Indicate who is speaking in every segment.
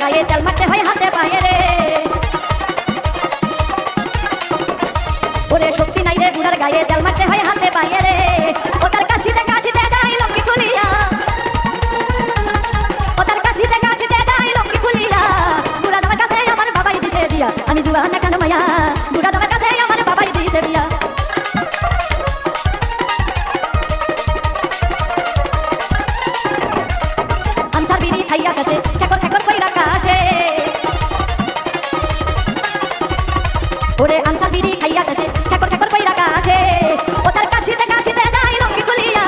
Speaker 1: গায়ে তেল মারতে হয় হাতে পায়ে রে। ওরে শক্তি নাই রে বুড়ার গায়ে তেল মারতে হয় হাতে পায়ে রে। ও তার কাশিতে গায়ে লঙ্গি খুলিয়া, ও তার কাশিতে গায়ে লঙ্গি খুলিয়া। বুড়া দামের কাছে আমার বাবাই দিছে বিয়া, আমি জুয়ান কেন মায়া। বুড়া দামের কাছে আমার বাবাই দিছে বিয়া। আনসার বিড়ি খাইয়া শেষে ঠেকর ঠেকর কইরা কাশে। ওরে আনসার বিড়ি খাইয়া শেষে ঠেকর ঠেকর কইরা কাশে। ও তার কাশিতে গায়ে লঙ্গি খুলিয়া,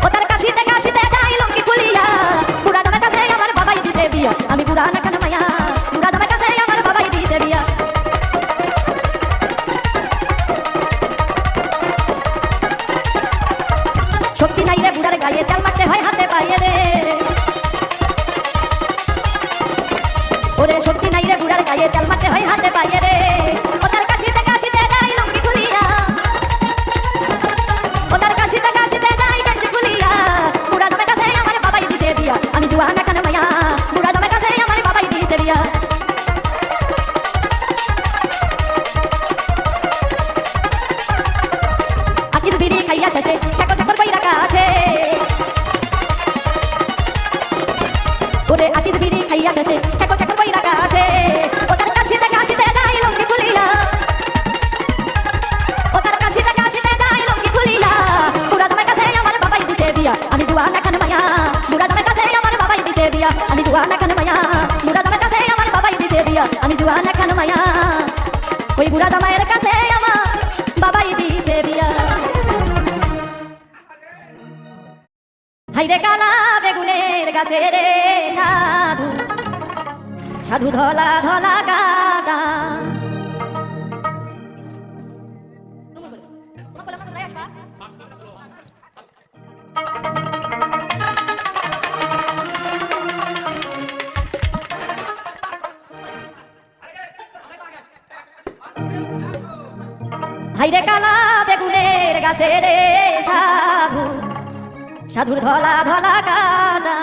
Speaker 1: ও তার কাশিতে গায়ে লঙ্গি খুলিয়া। বুড়া দামের কাছে আমার বাবাই দিছে বিয়া, আমি বুড়া না কেন মায়া। বুড়া দামের কাছে আমার বাবাই দিছে বিয়া। শক্তি নাই রে বুড়ার গায়ে তেল মারতে হয় হাতে পায়ে রে। ওরে শক্তি নাই রে বুড়ার গায়ে তেল মারতে হয় হাতে পায়ে রে। ও তার কাশিতে গায়ে লঙ্গি খুলিয়া, ও তার কাশিতে গায়ে গঞ্জি খুলিয়া। বুড়া দামের কাছে আমার বাবাই দিছে বিয়া, আমি জুয়ান কেন মায়া। বুড়া দামের কাছে আমার বাবাই দিছে বিয়া। আকির বিড়ি খাইয়া শেষে ঠেকর ঠেকর কইরা কাশে। ওরে আকির বিড়ি খাইয়া শেষে ঠেকর ঠেকর কইরা কাশে। ও তার কাশিতে গায়ে লঙ্গি খুলিয়া, ও তার কাশিতে গায়ে লঙ্গি খুলিয়া। বুড়া দামের কাছে আমার বাবাই দিছে বিয়া, আমি জুয়ান কেন মায়া। বুড়া দামের কাছে আমার বাবাই দিছে বিয়া, আমি জুয়ান কেন মায়া। বুড়া দামের কাছে আমার বাবাই দিছে বিয়া, আমি জুয়ান কেন মায়া। ওই বুড়া দামের কাছে আমার বাবাই দিছে বিয়া। হাইরে কালা বেগুনের গাছে রে সাধু, সাধু ধলা ধলা কাটা। হাইরে কালা বেগুনের গাছে রে সাধু, সাধুর ধলা ধলা কাটা।